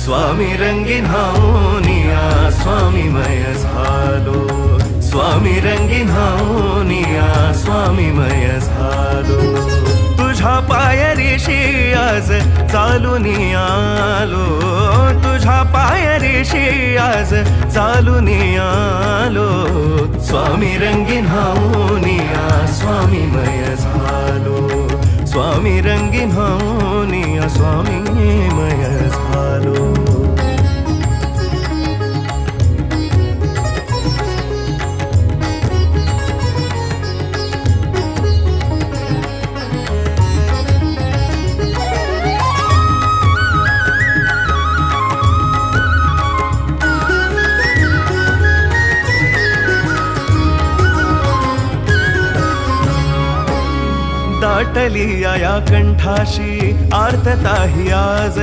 स्वामी रंगीन हावनिया स्वामीमय झालो, स्वामी रंगीन हावनिया स्वामीमय झालो. तुझ्या पायरीशी आज चालून आलो, तुझ्या पायरीशी आज चालून आलो. स्वामी रंगीन हावनिया स्वामीमय झालो, स्वामी रंगीन हावनिया स्वामीमय झालो. दाटली या कंठाशी आर्तता ही आज